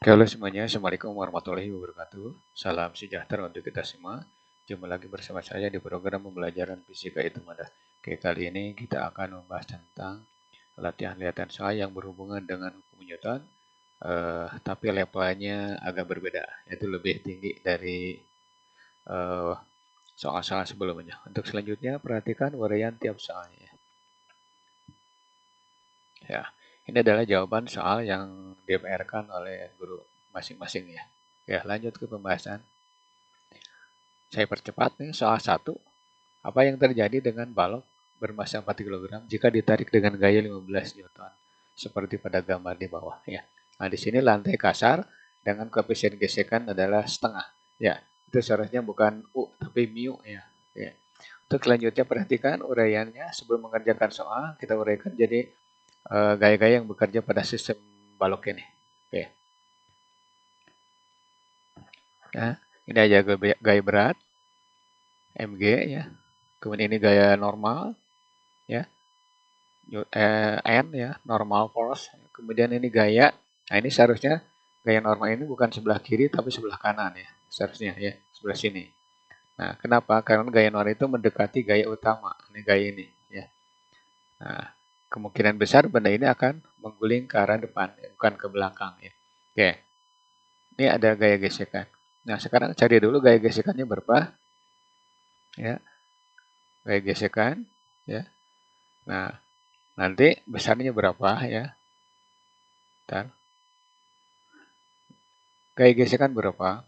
Halo semuanya, Assalamualaikum warahmatullahi wabarakatuh. Salam sejahtera untuk kita semua. Jumpa lagi bersama saya di program pembelajaran fisika itu mudah. Oke, kali ini kita akan membahas tentang latihan-latihan soal yang berhubungan dengan hukum Newton, tapi levelnya agak berbeda, yaitu lebih tinggi dari eh, soal-soal sebelumnya. Untuk selanjutnya, perhatikan uraian tiap soalnya. Ya, ini adalah jawaban soal yang di-PR-kan oleh guru masing-masing ya. Ya, lanjut ke pembahasan. Saya percepat nih soal 1. Apa yang terjadi dengan balok bermassa 4 kg jika ditarik dengan gaya 15 Newton? Seperti pada gambar di bawah ya. Nah, di sini lantai kasar dengan koefisien gesekan adalah setengah. Ya, itu seharusnya bukan U tapi mu ya. Ya. Untuk selanjutnya perhatikan uraiannya sebelum mengerjakan soal kita uraikan jadi gaya-gaya yang bekerja pada sistem balok ini. Oke. Ya, ini aja gaya berat mg ya. Kemudian ini gaya normal ya. N ya, normal force. Kemudian ini gaya. Nah, ini seharusnya gaya normal ini bukan sebelah kiri tapi sebelah kanan ya. Seharusnya ya, sebelah sini. Nah, kenapa? Karena gaya normal itu mendekati gaya utama. Ini gaya ini ya. Nah, kemungkinan besar benda ini akan mengguling ke arah depan, ya, bukan ke belakang ya. Oke. Ini ada gaya gesekan. Nah, sekarang cari dulu gaya gesekannya berapa? Ya, gaya gesekan ya. Nah, nanti besarnya berapa ya? Bentar. Gaya gesekan berapa?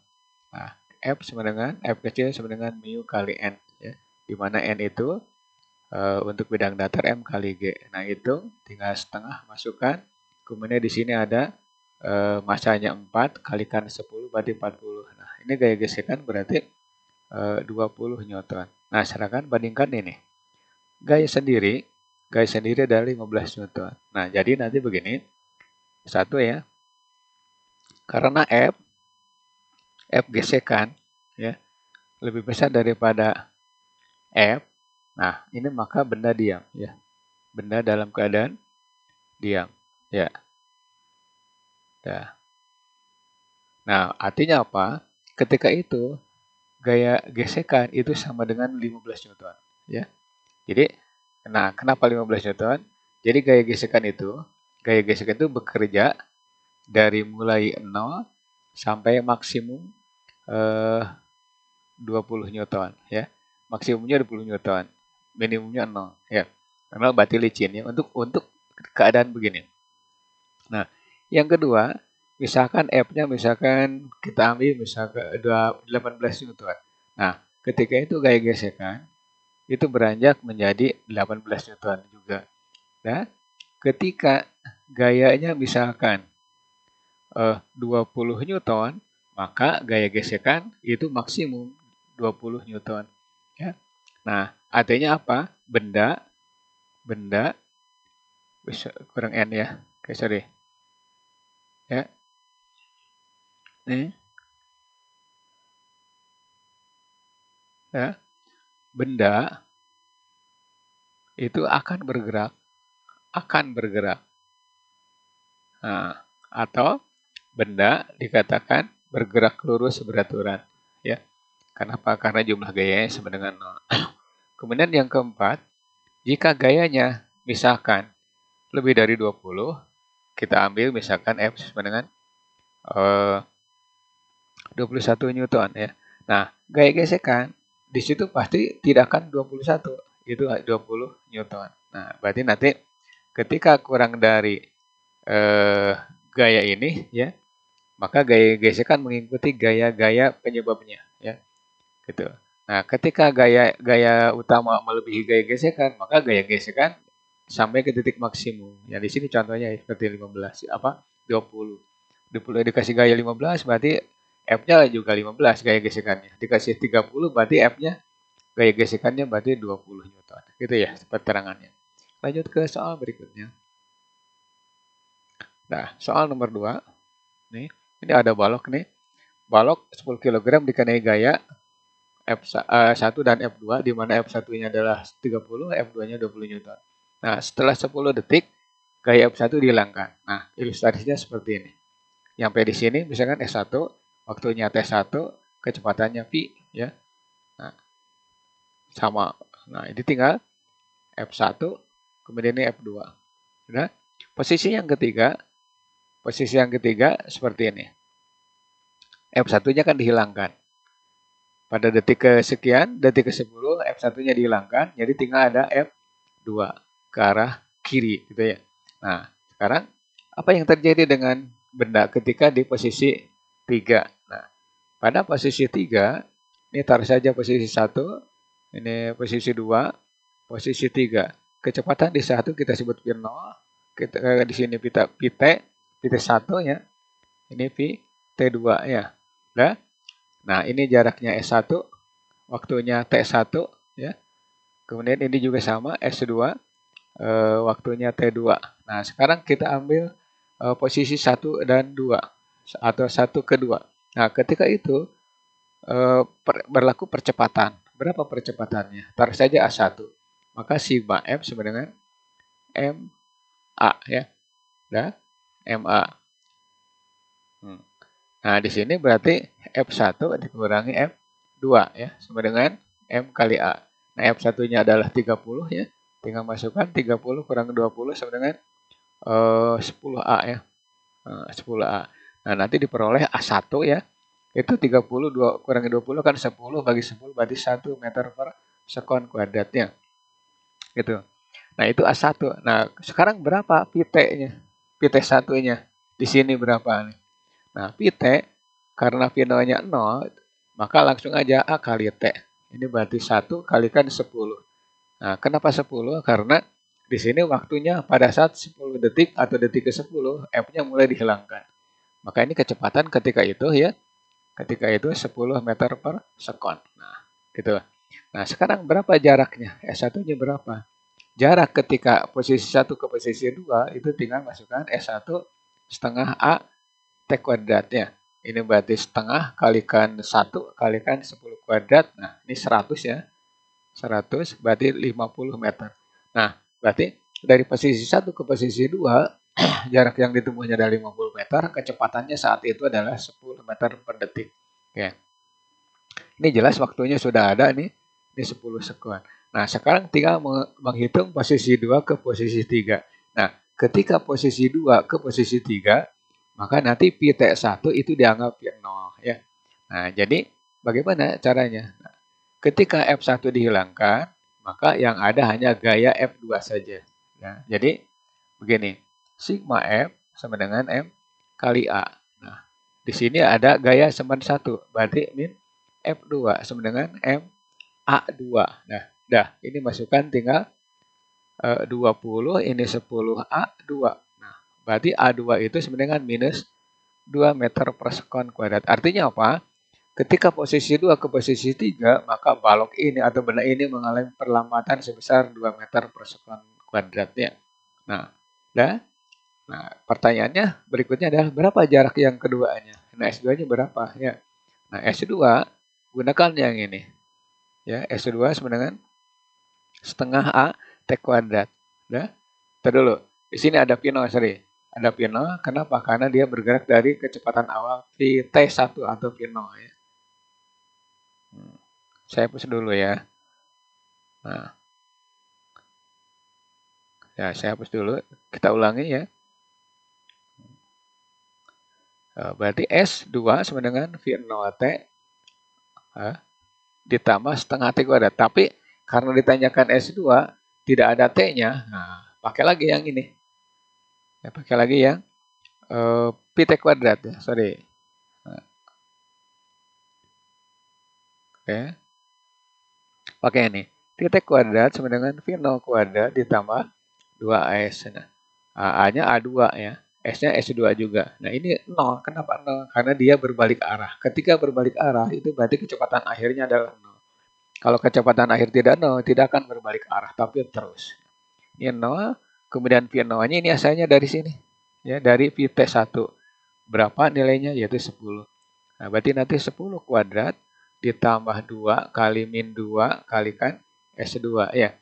Nah, F sama dengan F kecil sama dengan mu kali N ya. Di mana N itu untuk bidang datar M kali G. Nah, itu tinggal setengah masukkan. Kemudian di sini ada masanya 4 kalikan 10 berarti 40. Nah, ini gaya gesekan berarti 20 Newton. Nah, silakan bandingkan ini. Gaya sendiri adalah 15 Newton. Nah, jadi nanti begini. Satu ya. Karena F gesekan ya lebih besar daripada F. Nah, ini maka benda diam ya. Benda dalam keadaan diam ya. Ya. Nah, artinya apa? Ketika itu gaya gesekan itu sama dengan 15 Newton ya. Jadi, nah, kenapa 15 Newton? Jadi gaya gesekan itu bekerja dari mulai 0 sampai maksimum eh, 20 Newton ya. Maksimumnya 20 Newton, minimumnya 0 ya. 0 berarti licin ya untuk keadaan begini. Nah, yang kedua, misalkan F-nya misalkan kita ambil misalkan 18 Newton. Nah, ketika itu gaya gesekan itu beranjak menjadi 18 Newton juga. Nah, ketika gayanya misalkan 20 Newton, maka gaya gesekan itu maksimum 20 Newton. Ya. Nah, artinya apa? Benda bisa kurang N ya. Oke, sorry. Ya. Nih, ya. Benda itu akan bergerak. Nah, atau benda dikatakan bergerak lurus beraturan. Ya. Kenapa? Karena jumlah gayanya sama dengan 0. Kemudian yang keempat, jika gayanya misalkan lebih dari 20, kita ambil misalkan F sama dengan 21 Newton ya. Nah, gaya gesekan di situ pasti tidak akan 21, itu 20 Newton. Nah, berarti nanti ketika kurang dari gaya ini ya, maka gaya gesekan mengikuti gaya-gaya penyebabnya ya. Gitu. Nah, ketika gaya utama melebihi gaya gesekan, maka gaya gesekan sampai ke titik maksimum. Ya di sini contohnya seperti 15 apa 20. 20 dikasih gaya 15 berarti F-nya juga 15 gaya gesekannya. Dikasih 30 berarti F-nya gaya gesekannya berarti 20 Newton. Gitu ya keterangannya. Lanjut ke soal berikutnya. Nah, soal nomor 2. Nih, ini ada balok nih. Balok 10 kg dikenai gaya F1 dan F2 di mana F1-nya adalah 30, F2-nya 20 Newton. Nah, setelah 10 detik gaya F1 dihilangkan. Nah, ilustrasinya seperti ini. Nyampe di sini misalkan S1, waktunya T1, kecepatannya V ya. Nah, sama. Nah, ini tinggal F1, kemudian ini F2. Nah, posisi yang ketiga seperti ini. F1-nya kan dihilangkan. Pada detik kesekian, detik ke-10, F1-nya dihilangkan, jadi tinggal ada F2 ke arah kiri gitu ya. Nah, sekarang apa yang terjadi dengan benda ketika di posisi 3? Nah, pada posisi 3, ini taruh saja posisi 1, ini posisi 2, posisi 3. Kecepatan di 1 kita sebut V0, di sini Vt1 ya. Ini Vt2 ya. Nah, ini jaraknya S1, waktunya T1 ya. Kemudian ini juga sama S2, waktunya T2. Nah, sekarang kita ambil posisi 1 dan 2 atau 1 ke 2. Nah, ketika itu berlaku percepatan. Berapa percepatannya? Taruh saja A1. Maka sigma F sama dengan MA ya. Nah, MA. Nah, di sini berarti F1 dikurangi F2 ya, sama dengan M kali A. Nah, F1-nya adalah 30 ya. Tinggal masukkan 30 kurang 20 sama dengan 10A ya. 10A. Nah, nanti diperoleh A1 ya. Itu 30 kurangi 20 kan 10 bagi 10 berarti 1 meter per sekon kuadratnya. Gitu. Nah, itu A1. Nah, sekarang berapa Vt-nya? Vt1-nya. Di sini berapa nih? Nah, Vt karena V0-nya 0, maka langsung aja A kali T. Ini berarti 1 kalikan 10. Nah, kenapa 10? Karena di sini waktunya pada saat 10 detik atau detik ke-10, F-nya mulai dihilangkan. Maka ini kecepatan ketika itu ya. Ketika itu 10 meter per sekon. Nah, gitu. Nah, sekarang berapa jaraknya? S1-nya berapa? Jarak ketika posisi 1 ke posisi 2 itu tinggal masukkan S1 setengah A T kuadratnya. Ini berarti setengah kalikan 1 kalikan 10 kuadrat. Nah, ini 100 ya. 100 berarti 50 meter. Nah, berarti dari posisi 1 ke posisi 2, jarak yang ditempuhnya adalah 50 meter, kecepatannya saat itu adalah 10 meter per detik. Oke. Ini jelas waktunya sudah ada nih, ini 10 sekon. Nah, sekarang tinggal menghitung posisi 2 ke posisi 3. Nah, ketika posisi 2 ke posisi 3, maka nanti Vt1 itu dianggap V0 ya. Nah, jadi bagaimana caranya? Nah, ketika F1 dihilangkan, maka yang ada hanya gaya F2 saja. Ya, jadi begini, sigma F sama dengan M kali A. Nah, di sini ada gaya semen 1, berarti min F2 sama dengan M A2. Nah, ini masukkan tinggal 20, ini 10 A2. Nah, berarti A2 itu sama dengan minus 2 meter per sekon kuadrat. Artinya apa? Ketika posisi 2 ke posisi 3, maka balok ini atau benda ini mengalami perlambatan sebesar 2 meter per sekon kuadratnya. Nah, pertanyaannya berikutnya adalah berapa jarak yang keduanya? Nah, S2-nya berapa? Ya. Nah, S2 gunakan yang ini. Ya, S2 sama dengan setengah A T kuadrat. Nah, dulu. Di sini ada V0, sorry. Ada V0, kenapa? Karena dia bergerak dari kecepatan awal Vt1 atau V0 ya. Saya hapus dulu ya. Nah, ya saya hapus dulu. Kita ulangi ya. Berarti S2 sama dengan V0T ditambah setengah T kuadrat. Tapi karena ditanyakan S2 tidak ada T-nya, nah, pakai lagi yang ini. Ya, pakai lagi yang Pt kuadrat ya, sorry. Nah, oke. Pakai ini. Pt kuadrat sama dengan V0 kuadrat ditambah 2S. Nah, A-nya A2 ya. S-nya S2 juga. Nah, ini 0. Kenapa 0? Karena dia berbalik arah. Ketika berbalik arah, itu berarti kecepatan akhirnya adalah 0. Kalau kecepatan akhir tidak 0, tidak akan berbalik arah, tapi terus. Ini 0, kemudian V0-nya ini asalnya dari sini. Ya, dari Vt1. Berapa nilainya? Yaitu 10. Nah, berarti nanti 10 kuadrat ditambah 2 kali min 2 kalikan S2 ya.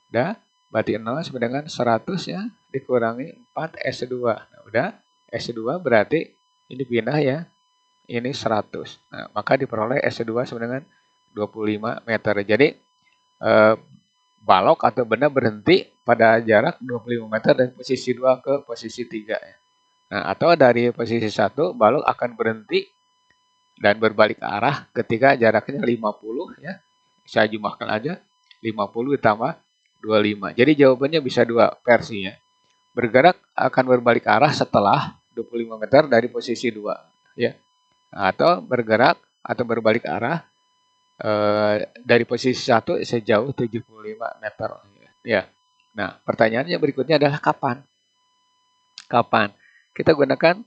Udah, berarti 0 sama dengan 100 ya, dikurangi 4 S2. Nah, udah, S2 berarti ini pindah ya, ini 100. Nah, maka diperoleh S2 sama dengan 25 meter. Jadi balok atau benda berhenti pada jarak 25 meter dari posisi 2 ke posisi 3 ya. Nah, atau dari posisi 1 balok akan berhenti dan berbalik arah ketika jaraknya 50 ya. Saya jumlahkan aja 50 ditambah 25. Jadi jawabannya bisa dua versi ya. Bergerak akan berbalik arah setelah 25 meter dari posisi 2 ya. Atau bergerak atau berbalik arah dari posisi 1 sejauh 75 meter ya. Nah, pertanyaannya berikutnya adalah kapan? Kapan? Kita gunakan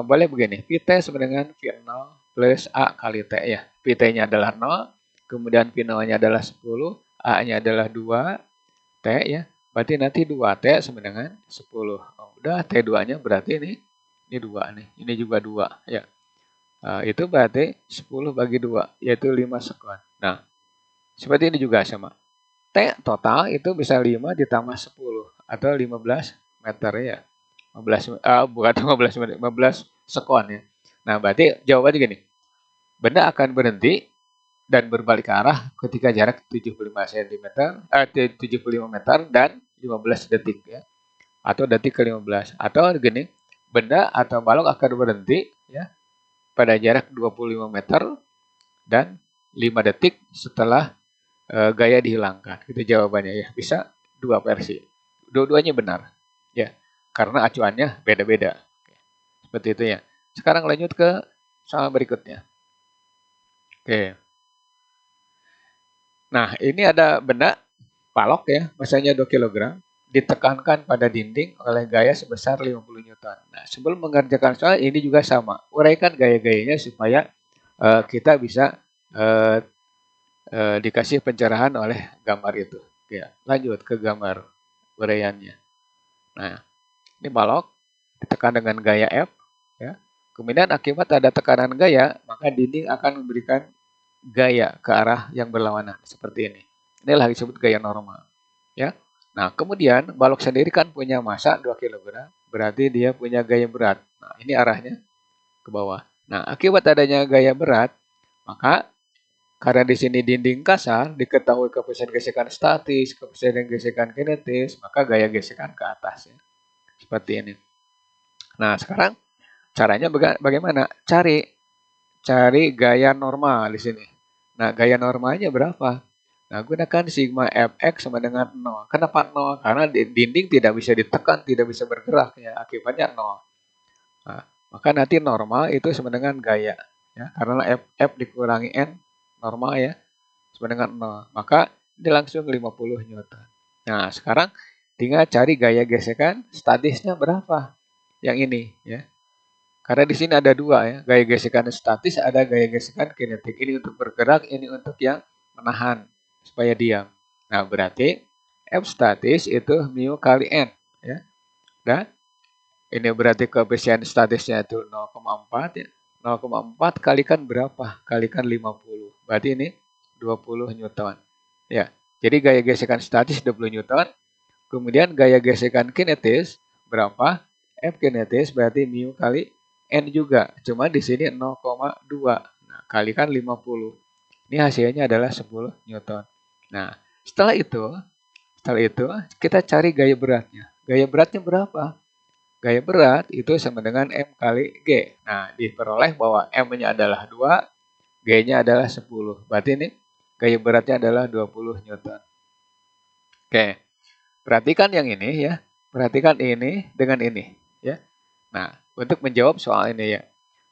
boleh begini, Vt sama dengan V0 plus A kali T ya. Vt-nya adalah 0, kemudian V0-nya adalah 10, A-nya adalah 2, T ya. Berarti nanti 2T sama dengan 10. Oh, udah T2-nya berarti ini 2 nih. Ini juga 2 ya. Itu berarti 10 bagi 2, yaitu 5 sekon. Nah, seperti ini juga sama. T total itu bisa 5 ditambah 10, atau 15 meter ya. 15, bukan 15 menit, 15 sekon ya. Nah, berarti jawabannya gini. Benda akan berhenti dan berbalik arah ketika jarak 75 cm, 75 meter dan 15 detik ya. Atau detik ke-15. Atau gini, benda atau balok akan berhenti ya pada jarak 25 meter dan 5 detik setelah gaya dihilangkan. Itu jawabannya ya. Bisa dua versi. Dua-duanya benar. Ya. Karena acuannya beda-beda. Seperti itu ya. Sekarang lanjut ke soal berikutnya. Oke. Nah, ini ada benda balok ya, masanya 2 kg, ditekankan pada dinding oleh gaya sebesar 50 Newton. Nah, sebelum mengerjakan soal ini juga sama. Uraikan gaya-gayanya supaya kita bisa dikasih pencerahan oleh gambar itu. Oke, lanjut ke gambar uraiannya. Nah, ini balok ditekan dengan gaya F ya. Kemudian akibat ada tekanan gaya, maka dinding akan memberikan gaya ke arah yang berlawanan seperti ini. Inilah disebut gaya normal ya. Nah, kemudian balok sendiri kan punya massa 2 kg, berarti dia punya gaya berat. Nah, ini arahnya ke bawah. Nah, akibat adanya gaya berat, maka karena di sini dinding kasar, diketahui koefisien gesekan statis, koefisien gesekan kinetis, maka gaya gesekan ke atas ya. Seperti ini. Nah, sekarang caranya bagaimana? Cari gaya normal di sini. Nah, gaya normalnya berapa? Nah, gunakan sigma fx sama dengan 0. Kenapa 0? Karena dinding tidak bisa ditekan, tidak bisa bergerak ya, akibatnya 0. Nah, maka nanti normal itu sama dengan gaya ya, karena f dikurangi n normal ya sama dengan 0. Maka ini langsung 50 Newton. Nah, sekarang tinggal cari gaya gesekan statisnya berapa? Yang ini ya. Karena di sini ada dua ya, gaya gesekan statis, ada gaya gesekan kinetik. Ini untuk bergerak, ini untuk yang menahan supaya diam. Nah, berarti F statis itu mu kali N ya. Dan ini berarti koefisien statisnya itu 0,4 ya. 0,4 kalikan berapa? Kalikan 50. Berarti ini 20 Newton. Ya. Jadi gaya gesekan statis 20 Newton. Kemudian gaya gesekan kinetis berapa? F kinetis berarti mu kali N juga, cuma di sini 0,2. Nah, kalikan 50. Ini hasilnya adalah 10 Newton. Nah, setelah itu kita cari gaya beratnya. Gaya beratnya berapa? Gaya berat itu sama dengan M kali G. Nah, diperoleh bahwa M-nya adalah 2, G-nya adalah 10. Berarti ini gaya beratnya adalah 20 Newton. Oke, perhatikan yang ini ya. Perhatikan ini dengan ini ya. Nah, untuk menjawab soal ini ya.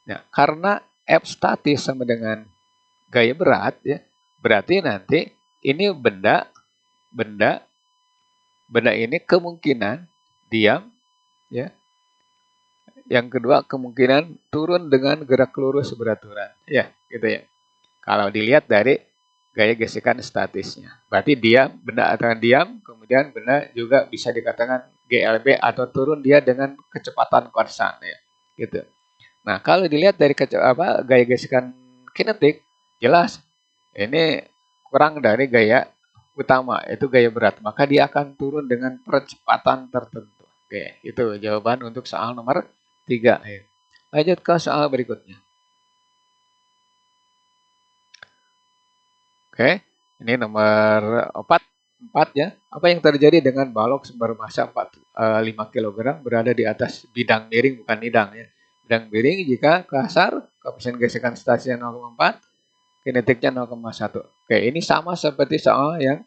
Nah, karena F statis sama dengan gaya berat ya, berarti nanti ini benda ini kemungkinan diam ya. Yang kedua kemungkinan turun dengan gerak lurus beraturan. Ya, gitu ya. Kalau dilihat dari gaya gesekan statisnya. Berarti diam, benda akan diam, kemudian benda juga bisa dikatakan GLB atau turun dia dengan kecepatan konstan ya. Gitu. Nah, kalau dilihat dari gaya gesekan kinetik, jelas ini kurang dari gaya utama, itu gaya berat. Maka dia akan turun dengan percepatan tertentu. Oke, itu jawaban untuk soal nomor 3. Lanjut ke soal berikutnya. Oke, ini nomor 4 ya. Apa yang terjadi dengan balok bermassa 5 kg berada di atas bidang miring bukan nidang ya. Bidang miring jika kasar, koefisien gesekan statisnya 0,4, kinetiknya 0,1. Oke, ini sama seperti soal yang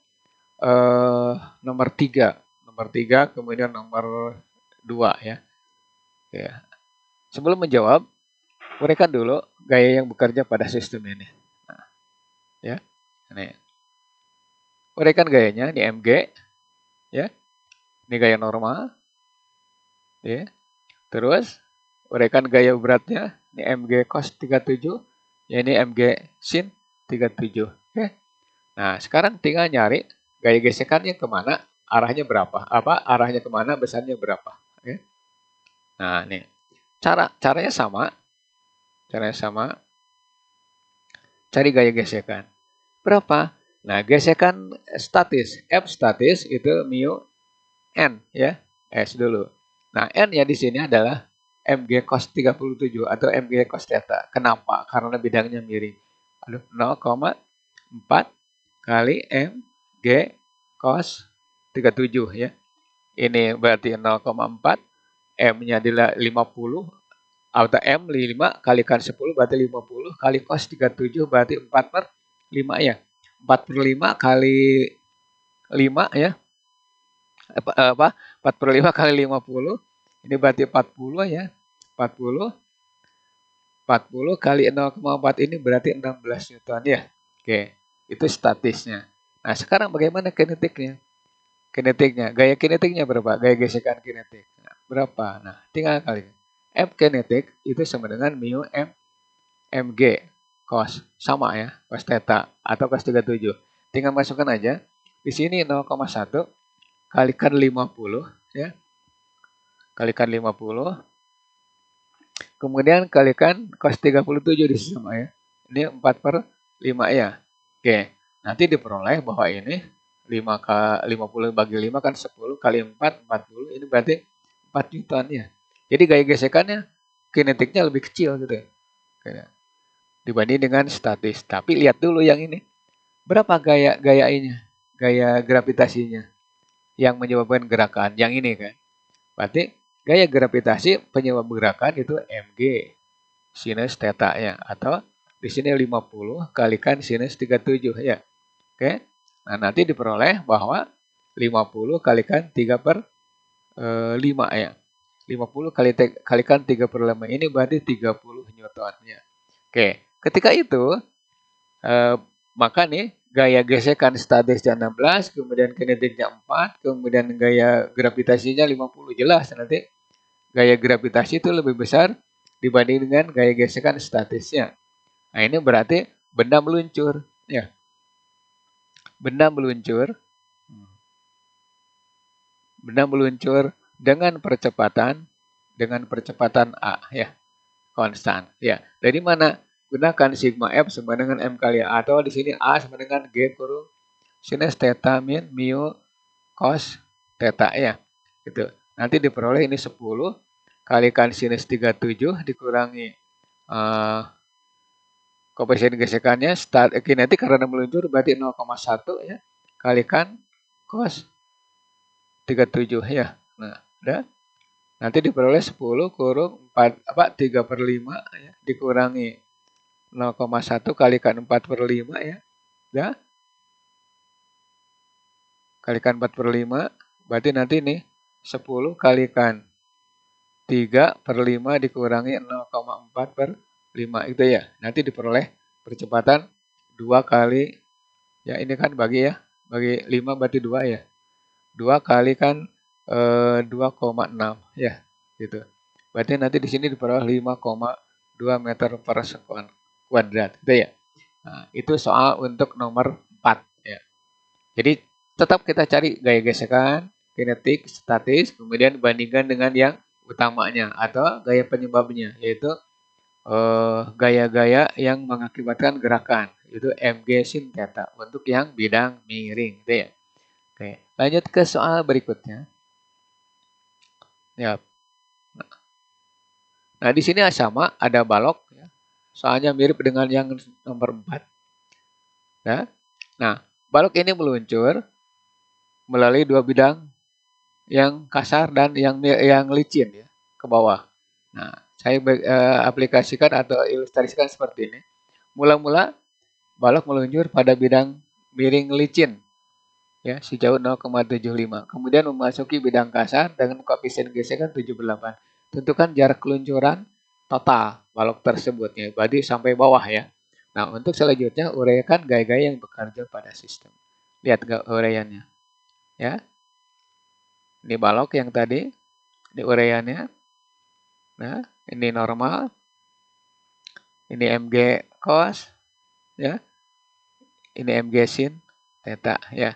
nomor 3. Nomor 3 kemudian nomor 2 ya. Oke. Sebelum menjawab, uraikan dulu gaya yang bekerja pada sistem ini. Nah, ya. Ini. Uraikan gayanya, ini mg ya. Ini gaya normal ya. Terus uraikan gaya beratnya, ini mg cos 37, ya ini mg sin 37. Oke. Nah, sekarang tinggal nyari gaya gesekannya kemana, arahnya berapa, arahnya kemana, besarnya berapa. Oke. Nah, ini caranya sama. Cari gaya gesekan. Berapa? Nah, gesekan statis, F statis itu mu N ya. S dulu. Nah, N ya di sini adalah mg cos 37 atau mg cos theta. Kenapa? Karena bidangnya miring. 0,4 kali mg cos 37 ya. Ini berarti 0,4, M-nya adalah 50, atau M 5 kalikan 10 berarti 50, kali cos 37 berarti 4/5 ya. 4/5 kali 5 ya. 4/5 kali 50, ini berarti 40 ya. 40 kali 0,4 ini berarti 16 Newton ya. Oke, itu statisnya. Nah, sekarang bagaimana kinetiknya? Gaya kinetiknya berapa? Gaya gesekan kinetik. Nah, berapa? Nah, tinggal kali. F kinetik itu sama dengan mu M mg cos. Sama ya, cos theta atau cos 37. Tinggal masukkan aja. Di sini 0,1 kalikan 50 ya. Kalikan 50. Kemudian kalikan cos 37 di sini sama ya. Ini 4/5 ya. Oke, nanti diperoleh bahwa ini 50 bagi 5 kan 10 kali 4, 40. Ini berarti 4 Newton ya. Jadi gaya gesekannya, kinetiknya lebih kecil gitu ya. Dibanding dengan statis. Tapi lihat dulu yang ini. Berapa gaya gravitasinya yang menyebabkan gerakan? Yang ini kan. Berarti gaya gravitasi penyebab gerakan itu mg sinus theta ya. Atau di sini 50 kalikan sinus 37 ya. Oke. Nah, nanti diperoleh bahwa 50 kalikan 3/5 ya. 50 kalikan 3/5 ini berarti 30 Newton ya. Oke, ketika itu maka nih gaya gesekan statisnya 16, kemudian kinetiknya 4, kemudian gaya gravitasinya 50. Jelas nanti gaya gravitasi itu lebih besar dibanding dengan gaya gesekan statisnya. Nah, ini berarti benda meluncur ya. Benda meluncur dengan percepatan A ya, konstan ya. Dari mana? Gunakan sigma F sama dengan M kali A, atau di sini A sama dengan G kurung sinus theta min mu cos theta ya. Gitu. Nanti diperoleh ini 10 kalikan sinus 37 dikurangi koefisien gesekannya kinetik karena meluncur berarti 0,1 ya, kalikan cos 37 ya. Nah, udah. Nanti diperoleh 10 kurung 3/5 ya, dikurangi 0,1 kalikan 4/5 ya. Udah. Kalikan 4/5 berarti nanti nih 10 kalikan 3/5 dikurangi 0,4/5 itu ya. Nanti diperoleh percepatan 2 kali ya, ini kan bagi 5 berarti 2 ya. 2 kali kan 2,6 ya, gitu. Berarti nanti di sini diperoleh 5,2 meter per sekon kuadrat, gitu ya. Nah, itu soal untuk nomor 4 ya. Jadi tetap kita cari gaya gesekan, kinetik, statis, kemudian bandingkan dengan yang utamanya atau gaya penyebabnya, yaitu gaya-gaya yang mengakibatkan gerakan, itu mg sin theta untuk yang bidang miring, gitu ya. Oke, lanjut ke soal berikutnya. Ya. Nah, di sini sama ada balok, ya. Soalnya mirip dengan yang nomor 4. Ya. Nah, balok ini meluncur melalui dua bidang yang kasar dan yang licin ya, ke bawah. Nah, saya aplikasikan atau ilustrasikan seperti ini. Mula-mula balok meluncur pada bidang miring licin ya sejauh 0,75. Kemudian memasuki bidang kasar dengan koefisien gesekan 78. Tentukan jarak keluncuran total balok tersebut ya, berarti sampai bawah ya. Nah, untuk selanjutnya uraikan gaya-gaya yang bekerja pada sistem. Lihat uraiannya ya. Ini balok yang tadi, ini uraiannya. Nah, ini normal. Ini Mg cos ya. Ini Mg sin theta ya.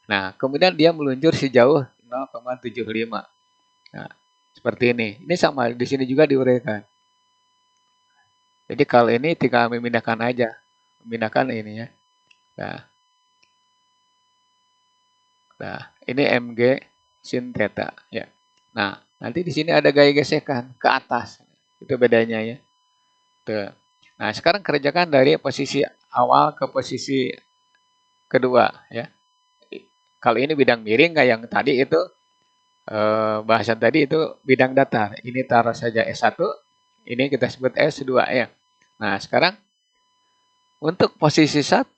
Nah, kemudian dia meluncur sejauh 0,75. Nah, seperti ini. Ini sama, di sini juga diuraikan. Jadi kalau ini tinggal memindahkan aja. Memindahkan ini ya. Nah, ini Mg sin theta ya. Nah, nanti di sini ada gaya gesekan ke atas. Itu bedanya ya. Tuh. Nah, sekarang kerjakan dari posisi awal ke posisi kedua ya. Kalau ini bidang miring kayak yang tadi itu bahasan tadi itu bidang datar. Ini taruh saja S1, ini kita sebut S2 ya. Nah, sekarang untuk posisi 1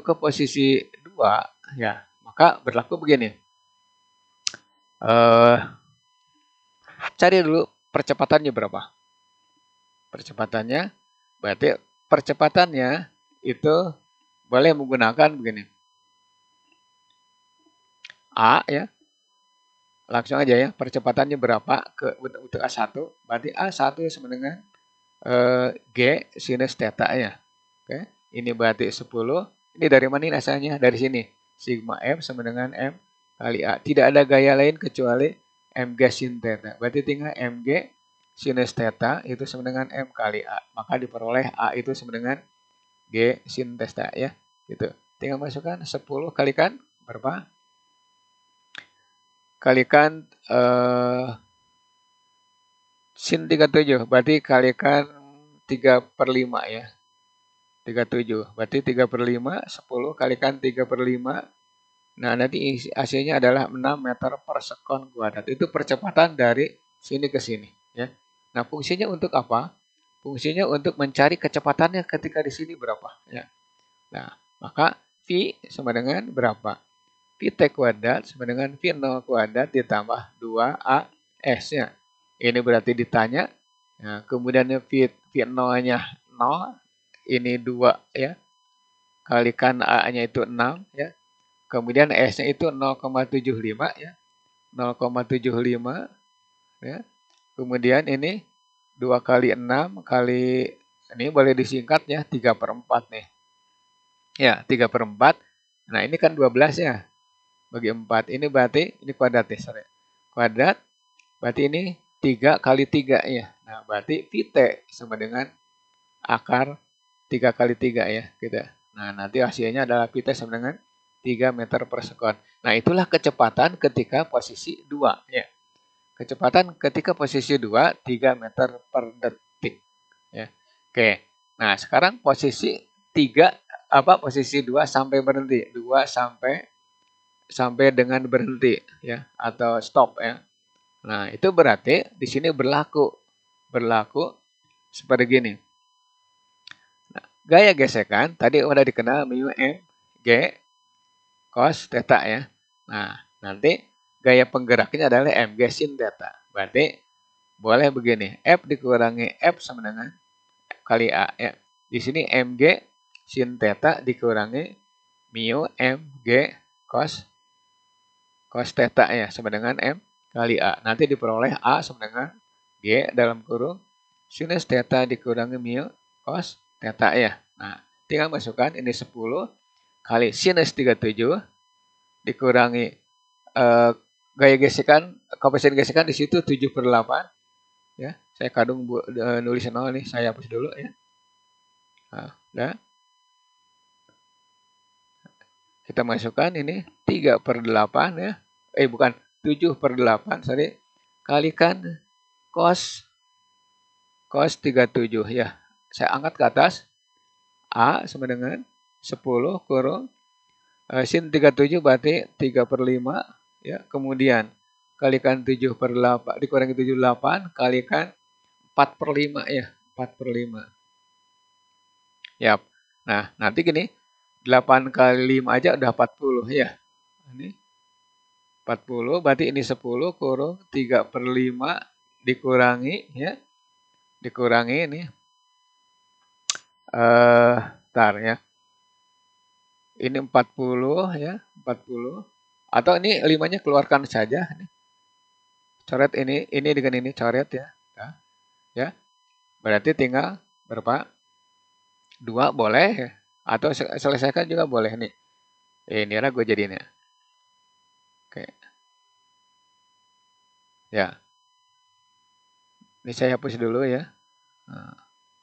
ke posisi 2 ya, maka berlaku begini. Cari dulu percepatannya berapa. Percepatannya berarti percepatannya itu boleh menggunakan begini. A ya. Langsung aja ya, percepatannya berapa untuk A1, berarti A1 sama dengan G sinus theta ya. Oke, ini berarti 10. Ini dari mana ini asalnya? Dari sini. Sigma M sama dengan M kali A. Tidak ada gaya lain kecuali Mg sin theta. Berarti tinggal Mg sinus theta itu sama dengan M kali A. Maka diperoleh A itu sama dengan G sin theta ya. Gitu. Tinggal masukkan 10 kalikan berapa? Kalikan sin 37, berarti kalikan 3/5 ya. 37, berarti 3/5, 10 kalikan 3/5. Nah, nanti hasilnya adalah 6 meter per sekon kuadrat. Itu percepatan dari sini ke sini. Ya. Nah, fungsinya untuk apa? Fungsinya untuk mencari kecepatannya ketika di sini berapa. Ya. Nah, maka V sama dengan berapa? Vt kuadrat sama dengan V0 kuadrat ditambah 2AS-nya. Ini berarti ditanya. Nah, kemudian V0-nya 0. Ini 2 ya. Kalikan A-nya itu 6 ya. Kemudian S-nya itu 0,75 ya. 0,75 ya. Kemudian ini 2 kali 6 kali ini boleh disingkat ya 3/4 nih. Ya, 3/4. Nah, ini kan 12 ya. Bagi 4. Ini berarti ini kuadrat ya, sorry. Kuadrat berarti ini 3 kali 3 ya. Nah, berarti Vt sama dengan akar 3 kali 3 ya, gitu. Nah, nanti hasilnya adalah Vt sama dengan 3 meter per sekon. Nah, itulah kecepatan ketika posisi 2 ya. Kecepatan ketika posisi 2 3 meter per detik ya. Oke. Nah, sekarang posisi 3 posisi 2 sampai berhenti. 2 sampai dengan berhenti ya atau stop ya. Nah, itu berarti di sini berlaku seperti gini. Nah, gaya gesekan tadi udah dikenal mu M G cos theta ya. Nah, nanti gaya penggeraknya adalah Mg sin theta. Berarti boleh begini, F dikurangi F sama dengan kali A ya. Di sini Mg sin theta dikurangi mu Mg cos theta ya sama dengan M kali A. Nanti diperoleh A sama dengan G dalam kurung sinus theta dikurangi mu cos theta ya. Nah, tinggal masukkan ini 10 kali sinus 37 dikurangi gaya gesekan, koefisien gesekan di situ 7/8 ya. Saya kadung nulis 0 nih, saya hapus dulu ya. Nah, udah. Kita masukkan ini 3/8 ya. Bukan 7/8, sorry. kalikan cos 37 ya. Saya angkat ke atas. A sama dengan 10 kurung sin 37 berarti 3/5 ya. Kemudian kalikan 7/8 dikurangi 78 kalikan 4/5 ya. 4/5. Yap. Nah, nanti gini, 8 kali 5 aja udah 40 ya. Ini 40 berarti ini 10 kurung 3/5 dikurangi ya. Dikurangi ini tar ya. Ini 40 ya, 40. Atau ini 5-nya keluarkan saja. Coret ini dengan ini coret ya. Nah, ya. Berarti tinggal berapa? 2 boleh. Atau selesaikan juga boleh nih. Ini gue jadinya. Oke. Ya. Ini saya hapus dulu ya. Nah,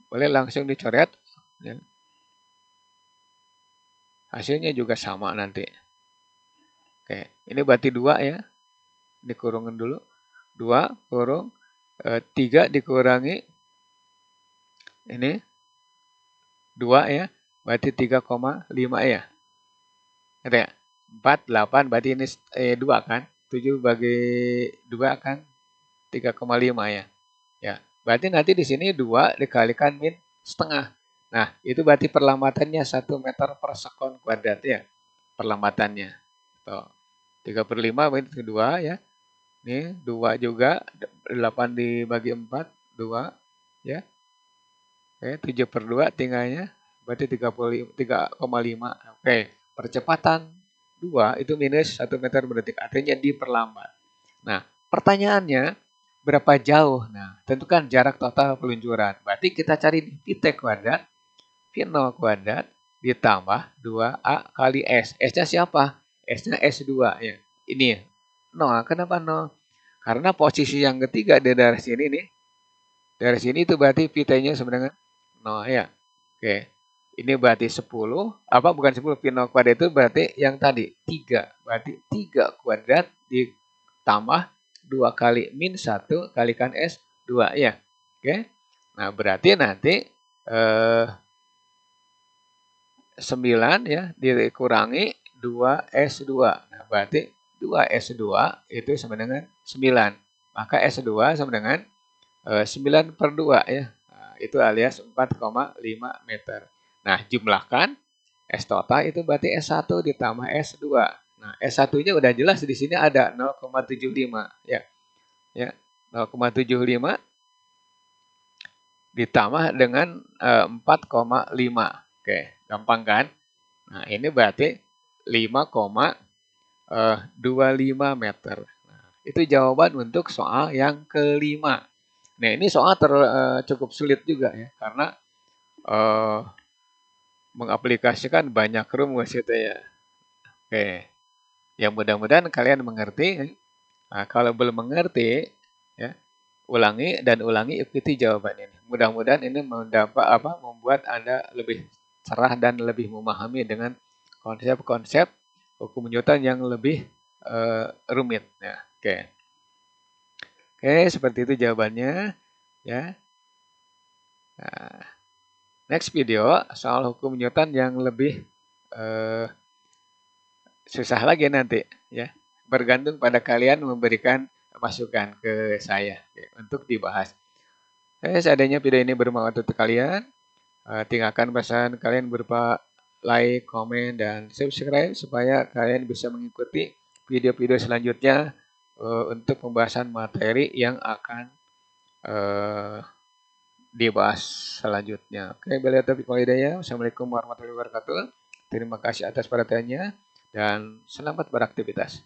boleh langsung dicoret. Ya. Hasilnya juga sama nanti. Oke, ini berarti 2 ya. Dikurungin dulu. 2 kurung 3 dikurangi ini 2 ya. Berarti 3,5 ya. Ada ya? 4, 8 berarti ini 2 kan. 7 bagi 2 kan 3,5 ya. Ya, berarti nanti di sini 2 dikalikan min setengah. Nah, itu berarti perlambatannya 1 meter per sekon kuadrat ya. Perlambatannya. Tuh. 3/5 berarti 2 ya. Ini 2 juga. 8 dibagi 4. 2 ya. Oke, 7/2 tinggalnya. Berarti 3,5. Oke, percepatan 2 itu minus 1 meter per detik. Artinya diperlambat. Nah, pertanyaannya berapa jauh? Nah, tentukan jarak total peluncuran. Berarti kita cari Pt kuadrat, V0 kuadrat ditambah 2A kali S. S-nya siapa? S-nya S2 ya. Ini 0. Kenapa 0? Karena posisi yang ketiga dari sini nih. Dari sini itu berarti Pt-nya sama dengan 0 ya. Oke. Ini berarti 10. Apa bukan 10? V0 kuadrat itu berarti yang tadi 3. Berarti 3 kuadrat ditambah 2 kali min 1 kalikan S2 ya. Oke. Nah, berarti nanti 9 ya dikurangi 2S2. Nah, berarti 2S2 itu sama dengan 9. Maka S2 sama dengan 9/2 ya. Nah, itu alias 4,5 meter. Nah, jumlahkan S total itu berarti S1 ditambah S2. Nah, S1-nya udah jelas di sini ada 0,75 ya. Ya, 0,75 ditambah dengan 4,5. Oke, gampang kan? Nah, ini berarti 5,25 meter. Nah, itu jawaban untuk soal yang kelima. Nah, ini soal cukup sulit juga ya, karena mengaplikasikan banyak rumus gitu ya. Oke, ya mudah-mudahan kalian mengerti. Nah, kalau belum mengerti, ya ulangi dan ulangi ikuti jawaban ini. Mudah-mudahan ini membuat Anda lebih cerah dan lebih memahami dengan konsep-konsep hukum Newton yang lebih rumit. Ya, oke. Oke, seperti itu jawabannya. Ya. Nah, next video soal hukum Newton yang lebih susah lagi nanti. Ya, bergantung pada kalian memberikan masukan ke saya ya, untuk dibahas. Seandainya video ini bermanfaat untuk kalian, tinggalkan pesan kalian berupa like, komen, dan subscribe supaya kalian bisa mengikuti video-video selanjutnya untuk pembahasan materi yang akan dibahas selanjutnya. Oke, bila taufiq wal hidayah. Wassalamualaikum warahmatullahi wabarakatuh. Terima kasih atas perhatiannya dan selamat beraktivitas.